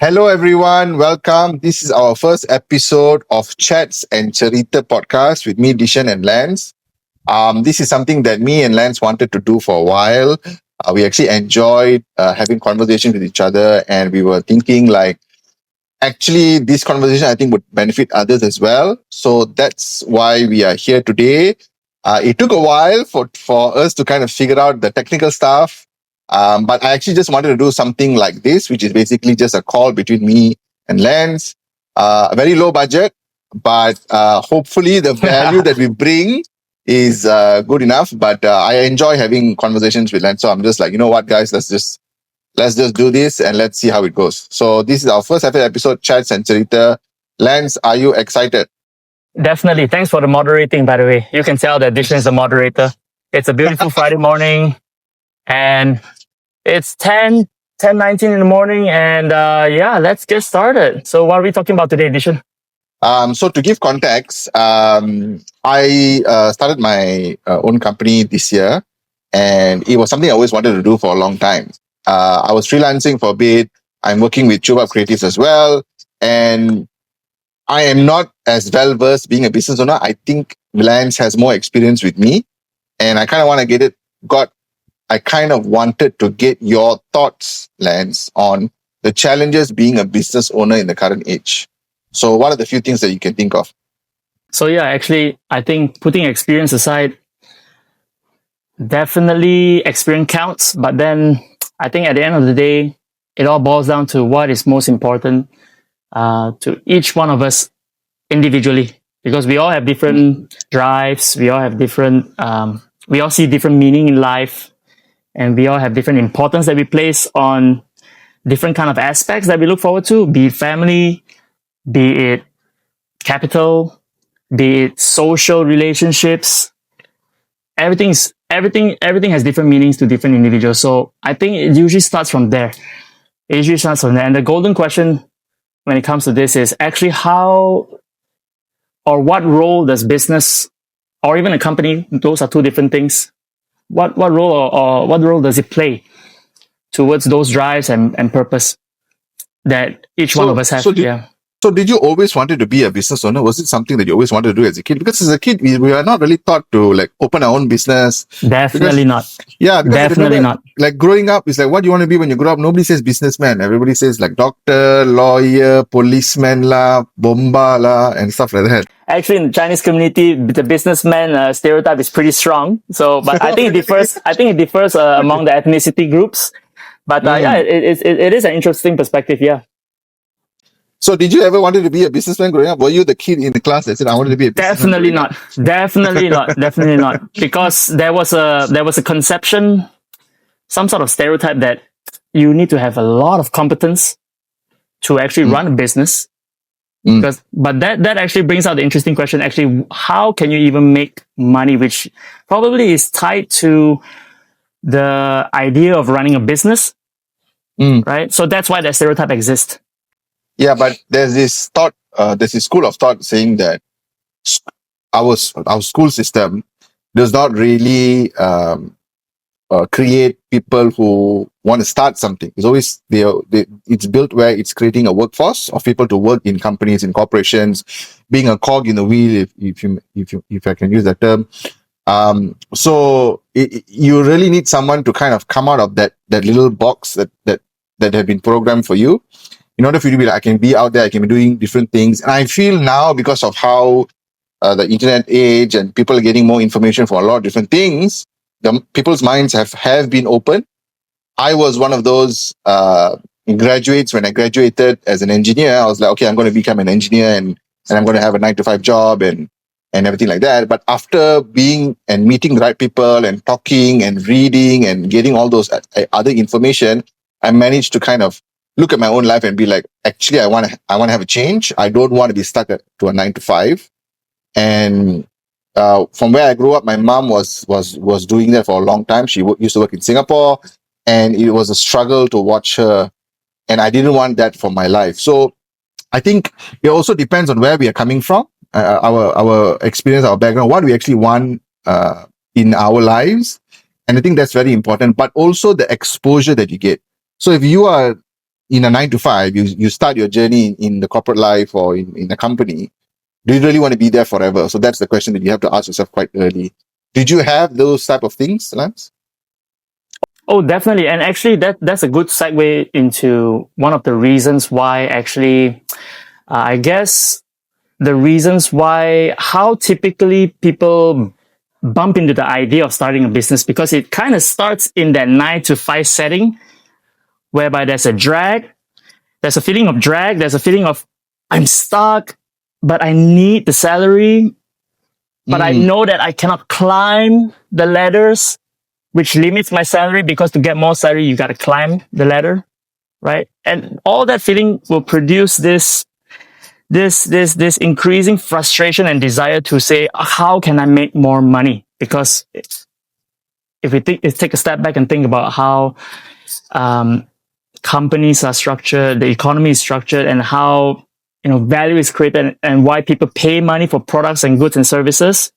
Hello, everyone. Welcome. This is our first episode of Chats and Cerita podcast with me, Dishen and Lance. This is something that me and Lance wanted to do for a while. We actually enjoyed having conversations with each other, and we were thinking like, actually, this conversation I think would benefit others as well. So that's why we are here today. It took a while for us to kind of figure out the technical stuff. But I actually just wanted to do something like this, which is basically just a call between me and Lance. Very low budget, but hopefully the value that we bring is good enough. But I enjoy having conversations with Lance. So I'm just like, you know what, guys, let's just do this and let's see how it goes. So this is our first ever episode, Chats and Cerita. Lance, are you excited? Definitely. Thanks for the moderating, by the way. You can tell that Dishen is the moderator. It's a beautiful Friday morning and it's 10:19 in the morning. And let's get started. So what are we talking about today, Dishen? So to give context, I started my own company this year, and it was something I always wanted to do for a long time. I was freelancing for a bit. I'm working with Chuba Creatives as well, and I am not as well versed being a business owner. I think Lance has more experience with me, and I kind of want to I kind of wanted to get your thoughts, Lance, on the challenges being a business owner in the current age. So what are the few things that you can think of? So actually, I think putting experience aside, definitely experience counts. But then I think at the end of the day, it all boils down to what is most important to each one of us individually, because we all have different drives. We all have different, we all see different meaning in life, and we all have different importance that we place on different kind of aspects that we look forward to, be it family, be it capital, be it social relationships. Everything has different meanings to different individuals. So I think it usually starts from there. And the golden question when it comes to this is actually how or what role does business or even a company, those are two different things. What role does it play towards those drives and purpose that each one of us have? So did you always wanted to be a business owner? Was it something that you always wanted to do as a kid? Because as a kid, we were not really taught to like open our own business. Definitely not. Yeah, definitely not. Like growing up, it's like, what do you want to be when you grow up? Nobody says businessman. Everybody says like doctor, lawyer, policeman la, bomba la, and stuff like that. Actually, in the Chinese community, the businessman stereotype is pretty strong. So, but I think it differs. Among the ethnicity groups. But it is an interesting perspective. Yeah. So did you ever wanted to be a businessman growing up? Were you the kid in the class that said, I wanted to be a businessman? Definitely not. Because there was a conception, some sort of stereotype that you need to have a lot of competence to actually run a business. But that actually brings out the interesting question. Actually, how can you even make money, which probably is tied to the idea of running a business, right? So that's why that stereotype exists. Yeah, but there's this school of thought saying that our school system does not really create people who want to start something. It's always it's built where it's creating a workforce of people to work in companies, in corporations, being a cog in the wheel, if I can use that term. So you really need someone to kind of come out of that little box that have been programmed for you, in order for you to be like, I can be out there, I can be doing different things. And I feel now, because of how the internet age and people are getting more information for a lot of different things, people's minds have been open. I was one of those graduates. When I graduated as an engineer, I was like, okay, I'm going to become an engineer and I'm going to have a 9-to-5 job and everything like that. But after being and meeting the right people and talking and reading and getting all those other information, I managed to kind of look at my own life and be like, actually, I want to have a change. I don't want to be stuck to a 9-to-5. And from where I grew up, my mom was doing that for a long time. She used to work in Singapore, and it was a struggle to watch her. And I didn't want that for my life. So I think it also depends on where we are coming from, our experience, our background, what we actually want in our lives. And I think that's very important, but also the exposure that you get. So if you are in a 9 to 5, you start your journey in the corporate life or in a company, do you really want to be there forever? So that's the question that you have to ask yourself quite early. Did you have those type of things, Lance? Oh, definitely. And actually, that's a good segue into one of the reasons why actually, I guess the reasons why how typically people bump into the idea of starting a business, because it kind of starts in that 9 to 5 setting whereby there's a drag, there's a feeling of drag, there's a feeling of I'm stuck, but I need the salary, but I know that I cannot climb the ladders, which limits my salary, because to get more salary, you got to climb the ladder, right? And all that feeling will produce this increasing frustration and desire to say, how can I make more money? Because if we take a step back and think about how companies are structured, the economy is structured, and how value is created, and why people pay money for products and goods and services.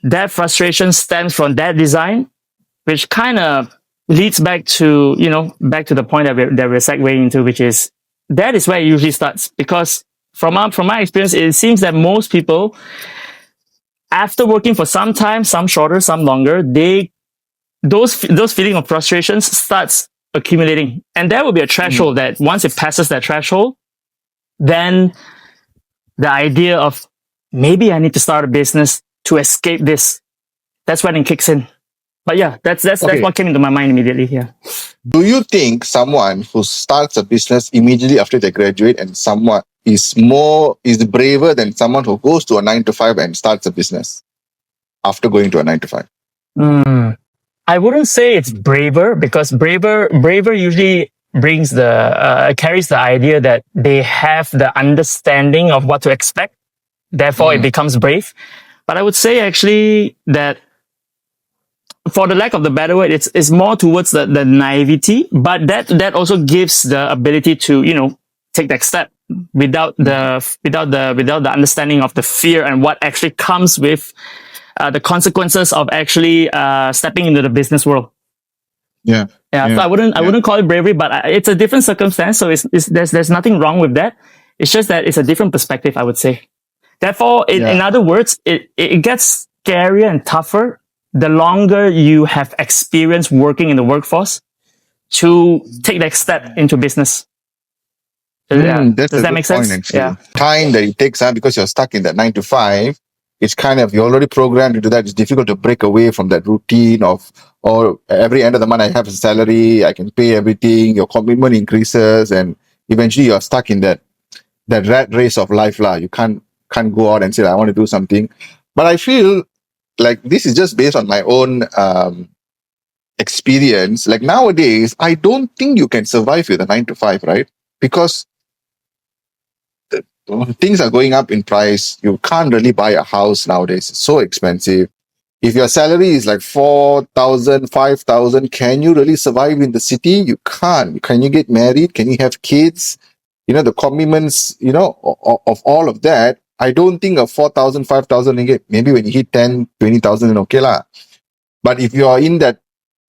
That frustration stems from that design, which kind of leads back to the point that we're segueing into, which is that is where it usually starts. Because from my experience, it seems that most people, after working for some time, some shorter, some longer, those feeling of frustrations starts accumulating, and there will be a threshold that once it passes that threshold, then the idea of maybe I need to start a business to escape this, that's when it kicks in. But yeah, that's what came into my mind immediately here. Do you think someone who starts a business immediately after they graduate and someone is braver than someone who goes to a 9 to 5 and starts a business after going to a 9 to 5? I wouldn't say it's braver, because braver usually brings carries the idea that they have the understanding of what to expect. Therefore, it becomes brave. But I would say actually that, for the lack of the better word, it's more towards the naivety. But that also gives the ability to take that step without the understanding of the fear and what actually comes with the consequences of actually stepping into the business world. Yeah. So I wouldn't call it bravery, but it's a different circumstance. So there's nothing wrong with that. It's just that it's a different perspective, I would say. Therefore, in other words, it gets scarier and tougher the longer you have experience working in the workforce to take that step into business. Does that make sense? Yeah. Time that it takes, because you're stuck in that 9 to 5, it's kind of, you're already programmed to do that. It's difficult to break away from that routine of, or every end of the month I have a salary, I can pay everything, your commitment increases, and eventually you're stuck in that rat race of life. You can't go out and say, I want to do something. But I feel like this is just based on my own experience. Like nowadays, I don't think you can survive with a 9 to 5, right? Because things are going up in price. You can't really buy a house nowadays. It's so expensive. If your salary is like 4,000, 5,000, can you really survive in the city? You can't. Can you get married? Can you have kids? The commitments, of all of that. I don't think a 4,000, 5,000 ringgit, maybe when you hit 10, 20,000, then okay lah. But if you are in that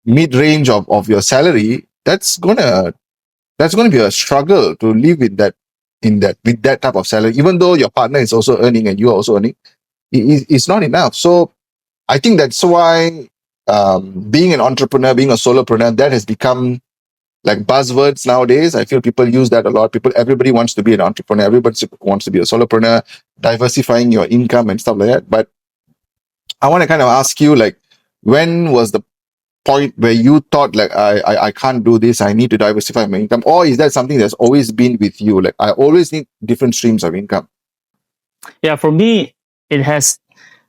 mid-range of your salary, that's gonna be a struggle to live with that type of salary. Even though your partner is also earning and you are also earning, it's not enough. So I think that's why being an entrepreneur, being a solopreneur, that has become like buzzwords nowadays. I feel people use that a lot. Everybody wants to be an entrepreneur. Everybody wants to be a solopreneur, diversifying your income and stuff like that. But I want to kind of ask you, like, when was the point where you thought, like, I can't do this, I need to diversify my income? Or is that something that's always been with you? Like, I always need different streams of income. Yeah, for me, it has.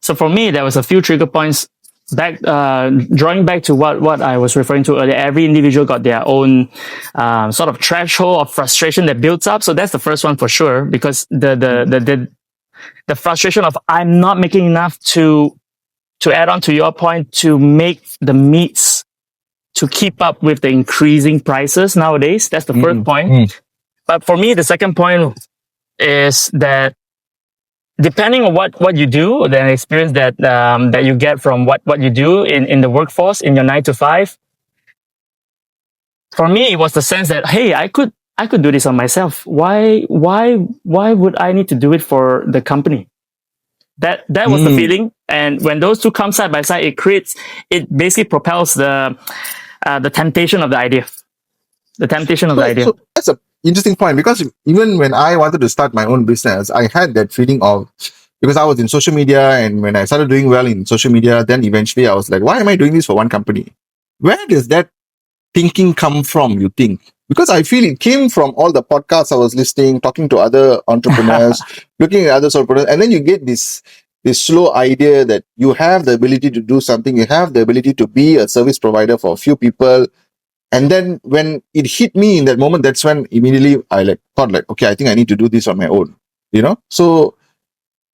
So for me, there was a few trigger points. Drawing back to what I was referring to earlier, every individual got their own sort of threshold of frustration that builds up. So that's the first one for sure, because the frustration of I'm not making enough to add on to your point, to make the meats to keep up with the increasing prices nowadays. That's the first point. But for me, the second point is that depending on what you do, the experience that you get from what you do in the workforce, in your 9 to 5, for me, it was the sense that, hey, I could I could do this on myself. Why would I need to do it for the company? That was the feeling. And when those two come side by side, it basically propels the temptation of the idea. The temptation of the idea. So that's a interesting point, because even when I wanted to start my own business, I had that feeling of, because I was in social media, and when I started doing well in social media, then eventually I was like, why am I doing this for one company? Where does that thinking come from, you think? Because I feel it came from all the podcasts I was listening, talking to other entrepreneurs, looking at other entrepreneurs, and then you get this slow idea that you have the ability to do something, you have the ability to be a service provider for a few people. And then when it hit me in that moment, that's when immediately I thought okay, I think I need to do this on my own, So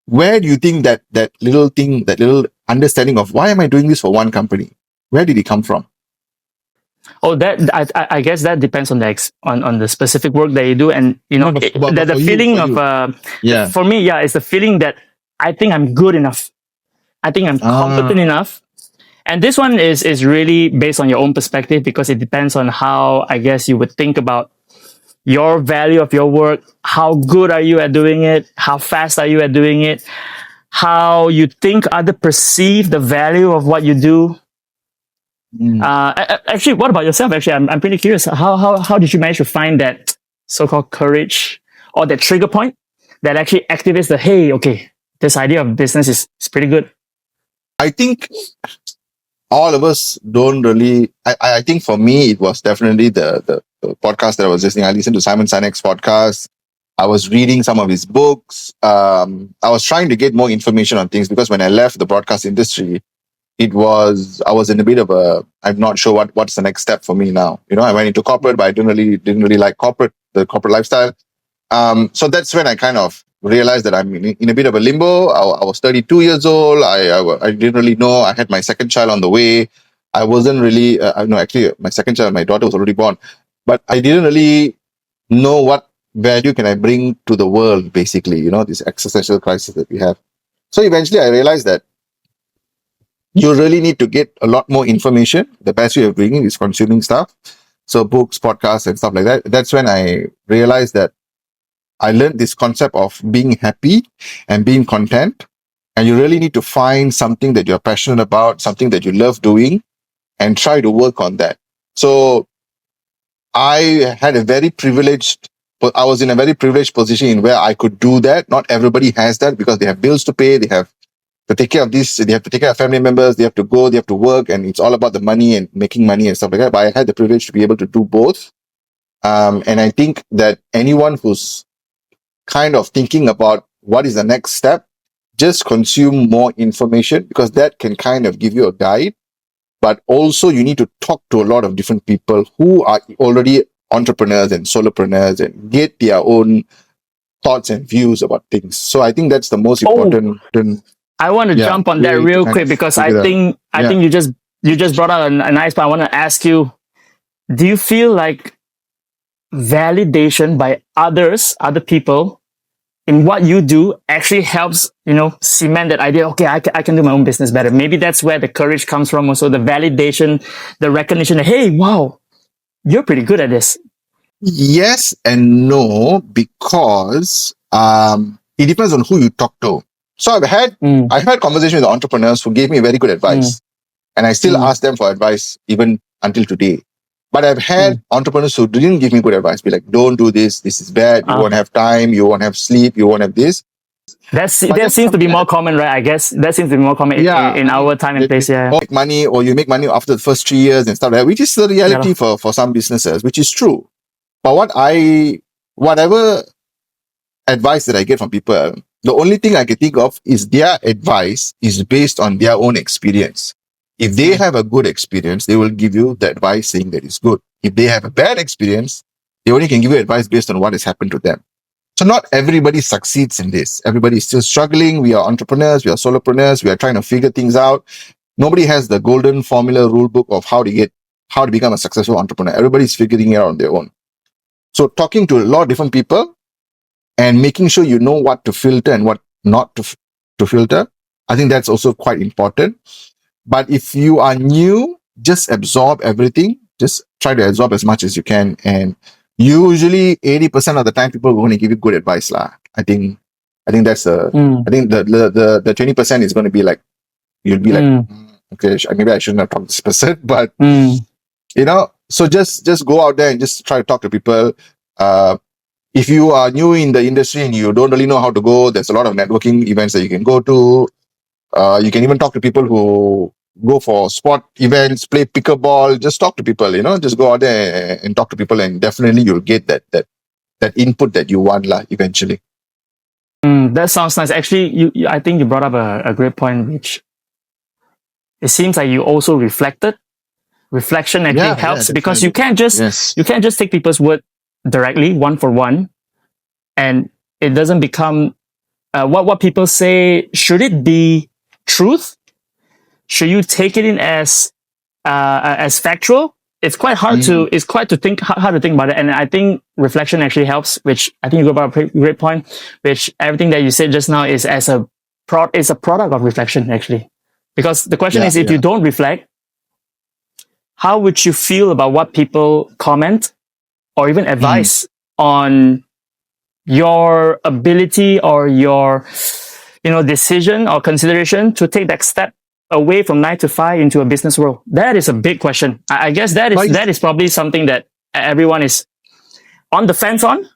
where do you think that little thing, that little understanding of why am I doing this for one company, where did it come from? Oh, that I guess that depends on on the specific work that you do, and the feeling of for me, yeah, it's the feeling that I think I'm good enough, I think I'm competent enough. And this one is really based on your own perspective, because it depends on how, I guess, you would think about your value of your work. How good are you at doing it? How fast are you at doing it? How you think others perceive the value of what you do. Actually, what about yourself? Actually, I'm pretty curious. How did you manage to find that so-called courage, or that trigger point that actually activates the, hey, okay, this idea of business is pretty good? I think all of us don't really. I think for me, it was definitely the podcast that I was listening. I listened to Simon Sinek's podcast. I was reading some of his books. I was trying to get more information on things, because when I left the broadcast industry, I was in a bit of I'm not sure what's the next step for me now. I went into corporate, but I didn't really like the corporate lifestyle. So that's when I kind of realized that I'm in a bit of a limbo. I was 32 years old. I didn't really know. I had my second child on the way. I wasn't really, no, actually, my second child, my daughter was already born, but I didn't really know what value can I bring to the world, basically, this existential crisis that we have. So eventually I realized that you really need to get a lot more information. The best way of doing it is consuming stuff. So books, podcasts, and stuff like that. That's when I realized that I learned this concept of being happy and being content. And you really need to find something that you're passionate about, something that you love doing, and try to work on that. So I was in a very privileged position in where I could do that. Not everybody has that, because they have bills to pay, they have to take care of this, they have to take care of family members, they have to go, they have to work, and it's all about the money and making money and stuff like that. But I had the privilege to be able to do both. And I think that anyone who's kind of thinking about what is the next step, just consume more information, because that can kind of give you a guide. But also you need to talk to a lot of different people who are already entrepreneurs and solopreneurs, and get their own thoughts and views about things. So I think that's the most important. I want to jump on that real quick, because I think you just brought out a nice point. I want to ask you, do you feel like validation by other people in what you do actually helps, cement that idea? Okay, I can do my own business better. Maybe that's where the courage comes from. Also, the validation, the recognition that, hey, wow, you're pretty good at this. Yes and no, because it depends on who you talk to. So I've had conversations with entrepreneurs who gave me very good advice, and I still ask them for advice even until today. But I've had entrepreneurs who didn't give me good advice, be like, don't do this, this is bad, you won't have time, you won't have sleep, you won't have this. That seems to be more common, right? I guess that seems to be more common in our time and place. Yeah, make money, or you make money after the first 3 years and stuff like that, which is the reality for some businesses, which is true. But whatever advice that I get from people, the only thing I can think of is their advice is based on their own experience. If they have a good experience, they will give you the advice saying that it's good. If they have a bad experience, they only can give you advice based on what has happened to them. So not everybody succeeds in this. Everybody is still struggling. We are entrepreneurs. We are solopreneurs. We are trying to figure things out. Nobody has the golden formula rule book of how to become a successful entrepreneur. Everybody's figuring it out on their own. So talking to a lot of different people and making sure you know what to filter and what not to filter, I think that's also quite important. But if you are new, just absorb everything. Just try to absorb as much as you can and usually 80% of the time people are going to give you good advice lah. I think that's I think the 20% is going to be like, you'll be like, okay, maybe I shouldn't have talked to this person, but so just go out there and just try to talk to people. If you are new in the industry and you don't really know how to go, there's a lot of networking events that you can go to. You can even talk to people who go for sport events, play pickleball, just talk to people, just go out there and talk to people, and definitely you'll get that input that you want lah eventually. That sounds nice. Actually, I think you brought up a great point, which it seems like you also reflected. Reflection actually helps because you can't just take people's word directly, one for one, and it doesn't become what people say. Should it be truth? Should you take it in as factual? It's quite hard to think about it, and I think reflection actually helps. Which I think you go about a great point. Which everything that you said just now is a product of reflection actually, because the question is, if you don't reflect, how would you feel about what people comment or even advise on your ability or your decision or consideration to take that step away from 9 to 5 into a business world? That is a big question. I guess that is probably something that everyone is on the fence on.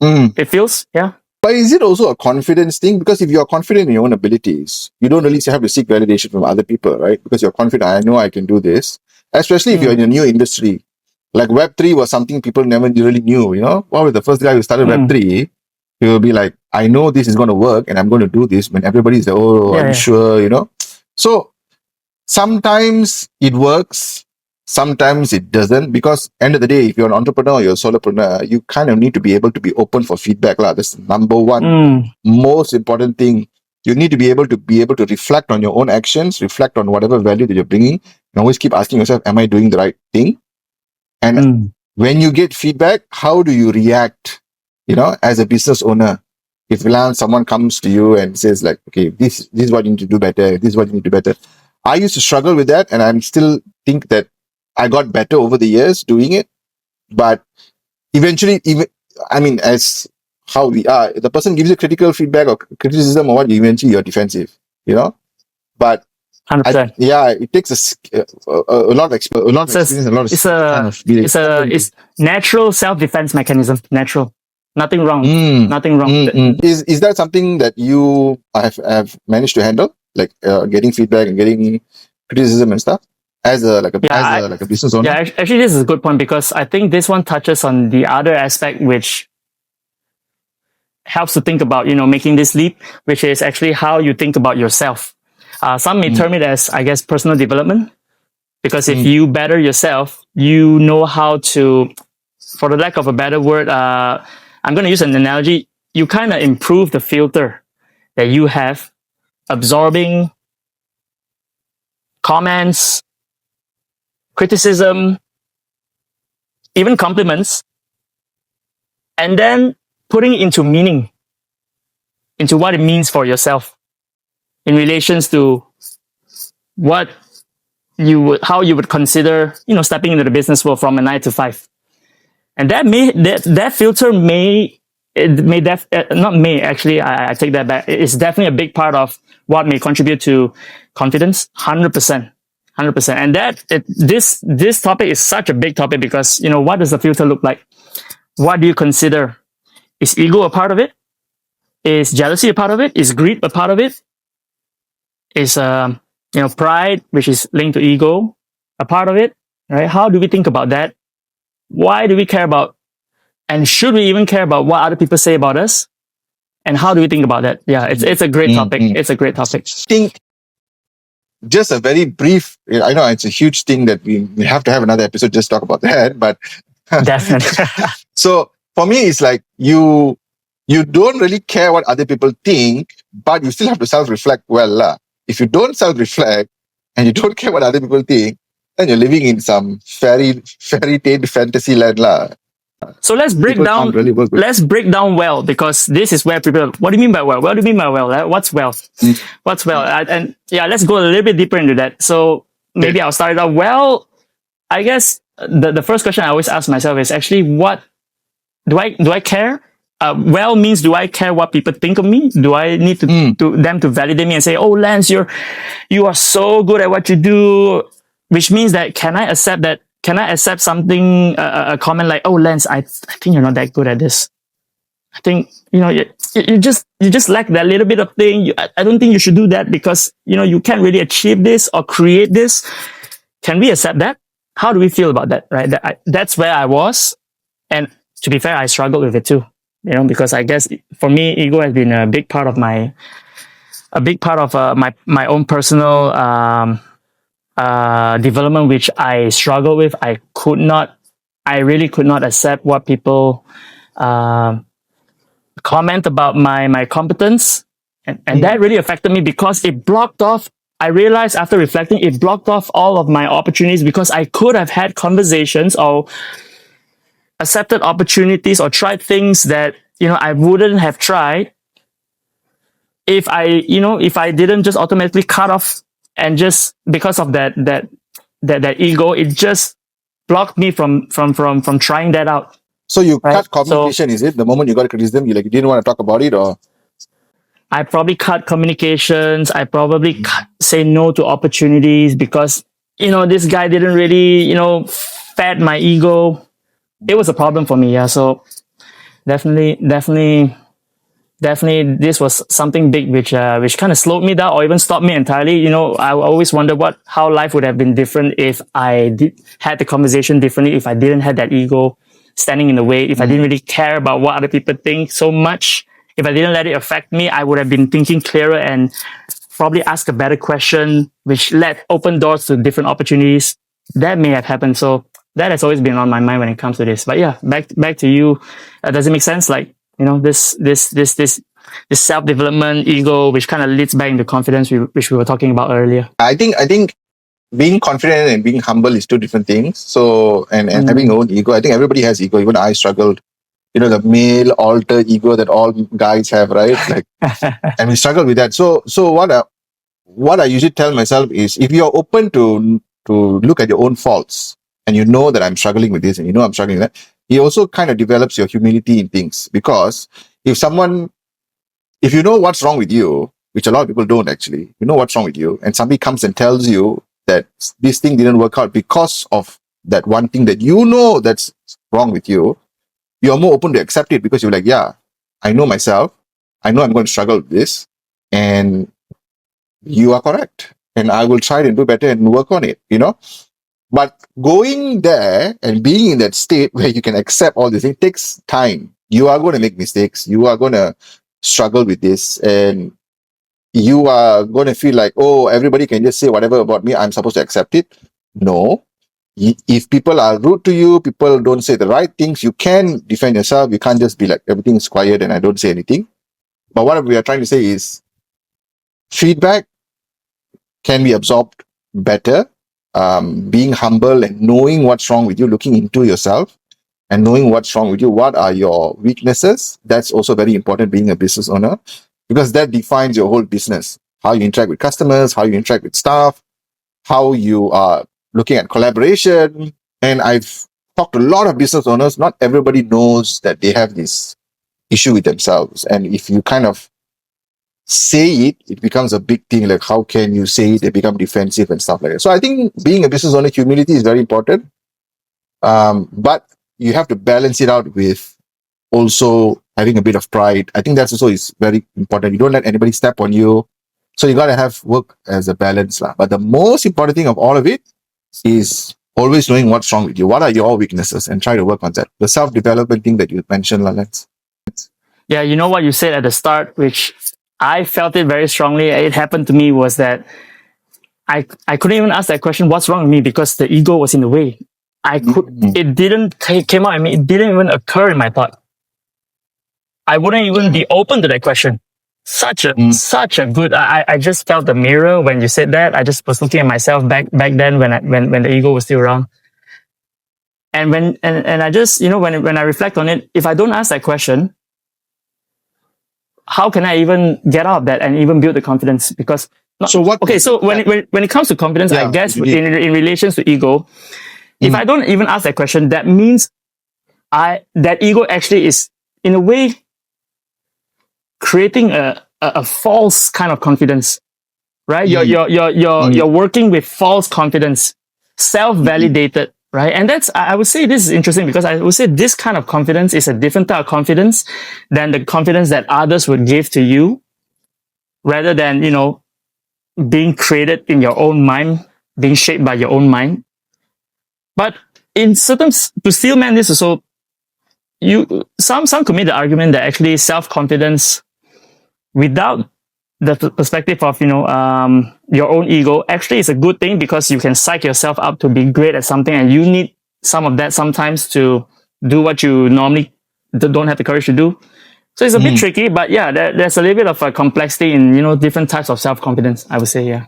It feels, yeah. But is it also a confidence thing? Because if you're confident in your own abilities, you don't really have to seek validation from other people, right? Because you're confident, I know I can do this. Especially if you're in a new industry. Like Web3 was something people never really knew, What was the first guy who started Web3? He will be like, I know this is going to work and I'm going to do this, when everybody's like, are you sure, So sometimes it works, sometimes it doesn't, because end of the day, if you're an entrepreneur or you're a solopreneur, you kind of need to be able to be open for feedback. That's the number one most important thing. You need to be able to reflect on your own actions, reflect on whatever value that you're bringing, and always keep asking yourself, am I doing the right thing? And when you get feedback, how do you react, as a business owner? If someone comes to you and says like, okay, this is what you need to do better, this is what you need to do better. I used to struggle with that, and I'm still think that I got better over the years doing it. But eventually, as how we are, the person gives you critical feedback or criticism or what, eventually you're defensive, But 100%. It takes a lot of experience, it's natural self-defense mechanism. Natural, nothing wrong. Nothing wrong. Is that something that you have managed to handle, like getting feedback and getting criticism and stuff, as a business owner? Yeah, actually, this is a good point, because I think this one touches on the other aspect which helps to think about making this leap, which is actually how you think about yourself. Some may term it as, I guess, personal development, because if you better yourself, you know how to, for the lack of a better word, I'm going to use an analogy. You kind of improve the filter that you have, absorbing comments, criticism, even compliments, and then putting it into meaning, into what it means for yourself in relations to how you would consider, stepping into the business world from a 9 to 5. And that filter I take that back. It's definitely a big part of what may contribute to confidence. 100%. And this topic is such a big topic, because, what does the filter look like? What do you consider? Is ego a part of it? Is jealousy a part of it? Is greed a part of it? Is pride, which is linked to ego, a part of it? Right? How do we think about that? Why do we care about, and should we even care about what other people say about us? And how do we think about that? Yeah, it's a great topic. It's a great topic. I think just a very brief, I know it's a huge thing that we have to have another episode just talk about that, but definitely. So for me, it's like you don't really care what other people think, but you still have to self-reflect well. If you don't self-reflect and you don't care what other people think, then you're living in some fairy tale fantasy land. So let's break down. Let's break down well, because this is where people. What do you mean by well? What do you mean by well? What's well? What's well? And let's go a little bit deeper into that. So maybe I'll start it out. Well, I guess the first question I always ask myself is actually, what I care? Well means, do I care what people think of me? Do I need to them to validate me and say, "Oh, Lance, you are so good at what you do," which means that can I accept that? Can I accept something, a comment like, "Oh, Lance, I think you're not that good at this. I think you just lack that little bit of thing. I don't think you should do that because you can't really achieve this or create this." Can we accept that? How do we feel about that? Right? That's where I was, and to be fair, I struggled with it too. Because I guess for me, ego has been a big part of my own personal development, which I struggle with. I really could not accept what people comment about my competence, and that really affected me because it blocked off. I realized after reflecting, it blocked off all of my opportunities because I could have had conversations or accepted opportunities or tried things that I wouldn't have tried if I didn't just automatically cut off, and just because of that ego, it just blocked me from trying that out. So you cut communication, is it? The moment you got criticism, you didn't want to talk about it, or? I probably cut communications. I probably say no to opportunities because this guy didn't really fed my ego. It was a problem for me. Yeah. So definitely, this was something big which kind of slowed me down or even stopped me entirely. I always wonder how life would have been different if I had the conversation differently, if I didn't have that ego standing in the way, if I didn't really care about what other people think so much, if I didn't let it affect me, I would have been thinking clearer and probably ask a better question, which open doors to different opportunities. That may have happened. So that has always been on my mind when it comes to this. But yeah, back to you. Does it make sense? Like, this self-development, ego, which kind of leads back into confidence, which we were talking about earlier. I think being confident and being humble is two different things. So, and having your own ego, I think everybody has ego. Even I struggled, the male alter ego that all guys have, right? Like, and we struggle with that. So what I usually tell myself is, if you're open to look at your own faults, and that I'm struggling with this, and I'm struggling with that, it also kind of develops your humility in things. Because if you know what's wrong with you, which a lot of people don't actually, what's wrong with you, and somebody comes and tells you that this thing didn't work out because of that one thing that that's wrong with you, you're more open to accept it because you're like, yeah, I know myself. I know I'm going to struggle with this, and you are correct. And I will try to do better and work on it, But going there and being in that state where you can accept all these things takes time. You are going to make mistakes. You are going to struggle with this, and you are going to feel like, oh, everybody can just say whatever about me. I'm supposed to accept it. No. If people are rude to you, people don't say the right things, you can defend yourself. You can't just be like, everything's quiet and I don't say anything. But what we are trying to say is, feedback can be absorbed better. Being humble and knowing what's wrong with you, looking into yourself and knowing what's wrong with you, what are your weaknesses, that's also very important being a business owner, because that defines your whole business. How you interact with customers, how you interact with staff, how you are looking at collaboration. And I've talked to a lot of business owners. Not everybody knows that they have this issue with themselves. And if you kind of say it, it becomes a big thing. Like, how can you say it? They become defensive and stuff like that. So I think being a business owner, humility is very important. But you have to balance it out with also having a bit of pride. I think that's also is very important. You don't let anybody step on you. So you got to have work as a balance. But the most important thing of all of it is always knowing what's wrong with you. What are your weaknesses, and try to work on that. The self-development thing that you mentioned, Lance. Yeah, you know what you said at the start, which I felt it very strongly. It happened to me was that I couldn't even ask that question, what's wrong with me, because the ego was in the way. It didn't came out. I mean, it didn't even occur in my thought. I wouldn't even be open to that question. Such a good. I just felt the mirror when you said that. I just was looking at myself back then when the ego was still around. And when I just when I reflect on it, if I don't ask that question, how can I even get out of that and even build the confidence? Because when it comes to confidence, I guess in relations to ego, if I don't even ask that question, that means that ego actually is in a way creating a false kind of confidence, right? You're working with false confidence, self-validated, right? And I would say this is interesting because I would say this kind of confidence is a different type of confidence than the confidence that others would give to you, rather than, being created in your own mind, being shaped by your own mind. But in certain, to Steelman, this also, some could make the argument that actually self-confidence without the perspective of, your own ego actually is a good thing, because you can psych yourself up to be great at something, and you need some of that sometimes to do what you normally don't have the courage to do. So it's a bit tricky, but yeah, there's a little bit of a complexity in, different types of self-confidence, I would say. Yeah.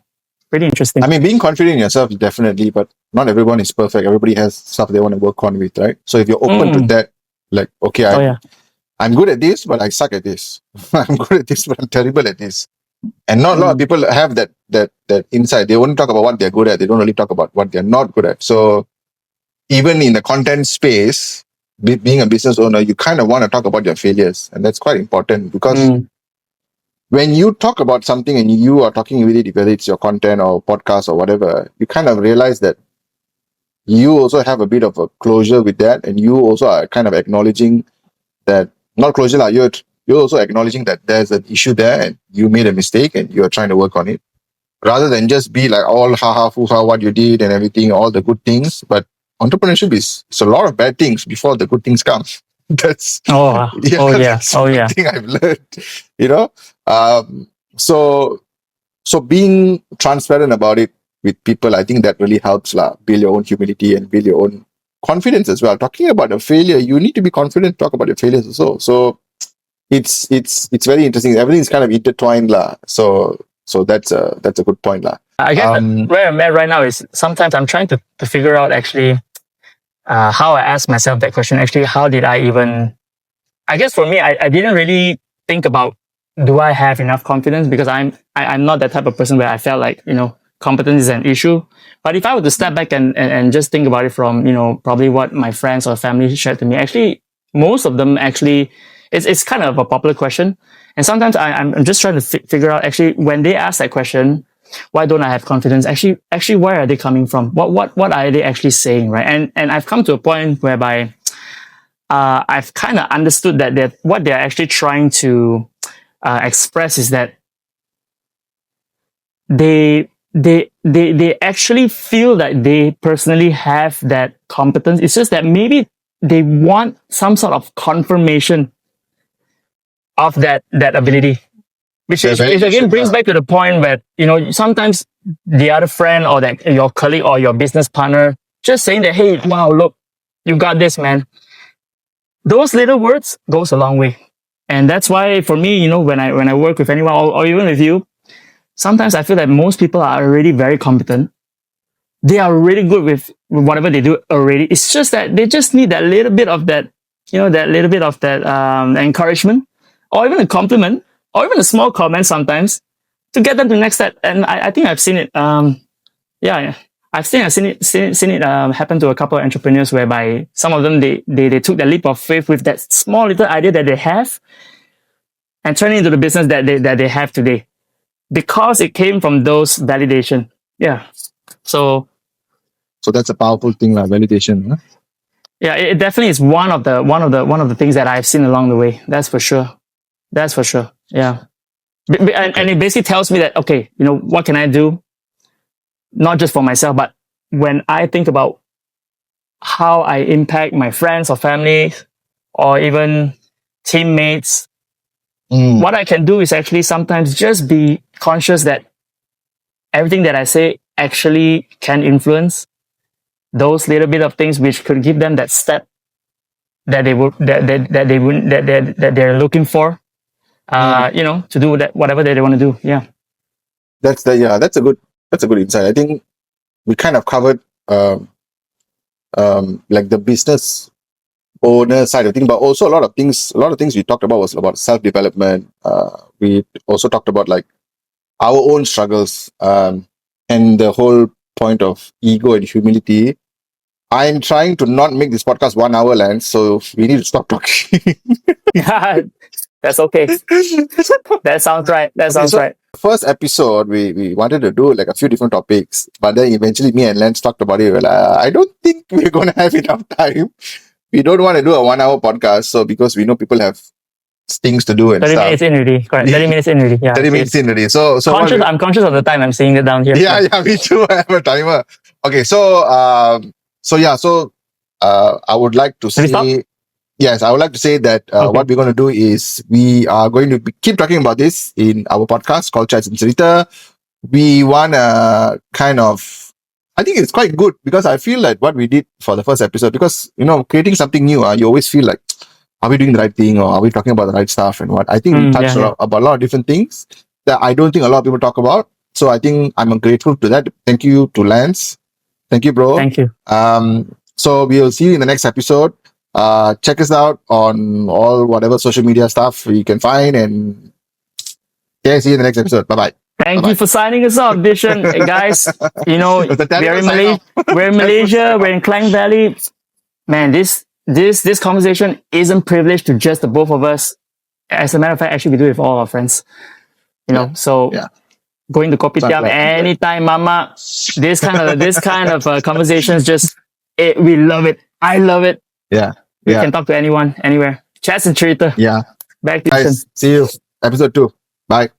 Pretty interesting. I mean, being confident in yourself, definitely, but not everyone is perfect. Everybody has stuff they want to work on with, right? So if you're open to that, like, okay, I'm good at this, but I suck at this. I'm good at this, but I'm terrible at this. And not a lot of people have that insight. They only talk about what they're good at. They don't really talk about what they're not good at. So even in the content space, being a business owner, you kind of want to talk about your failures. And that's quite important, because when you talk about something and you are talking with it, whether it's your content or podcast or whatever, you kind of realize that you also have a bit of a closure with that. And you also are kind of acknowledging that, not closure, you're also acknowledging that there's an issue there and you made a mistake and you're trying to work on it, rather than just be like all ha foo-ha what you did and everything, all the good things. But entrepreneurship is a lot of bad things before the good things come. That's the thing I've learned, so being transparent about it with people, I think that really helps build your own humility and build your own confidence as well. Talking about a failure, you need to be confident to talk about your failures also. So it's very interesting. Everything's kind of intertwined so that's a good point I guess where I'm at right now is sometimes I'm trying to figure out actually how I ask myself that question. Actually, how did I even, I guess for me, I didn't really think about, do I have enough confidence? Because I'm not that type of person where I felt like, competence is an issue. But if I were to step back and just think about it from, probably what my friends or family shared to me, actually, most of them actually, it's kind of a popular question. And sometimes I'm just trying to figure out, actually, when they ask that question, why don't I have confidence? Actually, where are they coming from? What are they actually saying, right? And I've come to a point whereby I've kind of understood that what they're actually trying to express is that they actually feel that they personally have that competence. It's just that maybe they want some sort of confirmation of that ability, which again brings back to the point where, sometimes the other friend or that your colleague or your business partner just saying that, hey, wow, look, you got this, man. Those little words goes a long way. And that's why for me, when I work with anyone or even with you, sometimes I feel that most people are already very competent. They are really good with whatever they do already. It's just that they just need that little bit of that, that little bit of that encouragement, or even a compliment, or even a small comment sometimes, to get them to the next step. And I think I've seen it. I've seen it happen to a couple of entrepreneurs, whereby some of them they took the leap of faith with that small little idea that they have, and turn it into the business that they have today, because it came from those validation. Yeah. So that's a powerful thing, validation. Huh? Yeah, it definitely is one of the things that I've seen along the way. That's for sure. Yeah. And it basically tells me that, okay, what can I do? Not just for myself, but when I think about how I impact my friends or family or even teammates, what I can do is actually sometimes just be conscious that everything that I say actually can influence those little bit of things which could give them that step that they're looking for, to do that, whatever they want to do. Yeah. That's a good insight. I think we kind of covered like the business owner side of things, but also a lot of things we talked about was about self-development. We also talked about like our own struggles, and the whole point of ego and humility. I'm trying to not make this podcast 1 hour, Lance, so we need to stop talking. That's okay. That sounds right. That Okay, sounds so right. first episode, we wanted to do like a few different topics, but then eventually me and Lance talked about it. We're like, I don't think we're going to have enough time. We don't want to do a 1 hour podcast. So because we know people have things to do and 30 stuff. minutes in already. Correct. 30 minutes in already. Yeah. 30 minutes in already. So Conscious, I'm conscious of the time. I'm seeing it down here. yeah, me too. I have a timer. Okay, so I would like to Should we stop? say, yes, I would like to say that Okay. what we're going to do is we are going to keep talking about this in our podcast called Chats Cerita. We want to kind of, I think it's quite good because I feel like what we did for the first episode, because, creating something new, you always feel like, are we doing the right thing or are we talking about the right stuff and what? I think we touched about a lot of different things that I don't think a lot of people talk about. So I think I'm grateful to that. Thank you to Lance. Thank you, bro. Thank you. So we'll see you in the next episode. Check us out on all whatever social media stuff you can find, and yeah, see you in the next episode. Bye bye. Thank you for signing us off, Dishen. Hey, guys, we're in Malaysia, we're in Klang Valley. Man, this conversation isn't privileged to just the both of us. As a matter of fact, actually, we do it with all our friends. So going to Kopitiam anytime, mama. This kind of conversations, we love it. I love it. Yeah. We can talk to anyone, anywhere. Chats and Cerita. Yeah. Back to Dishen. Guys, see you. Episode 2. Bye.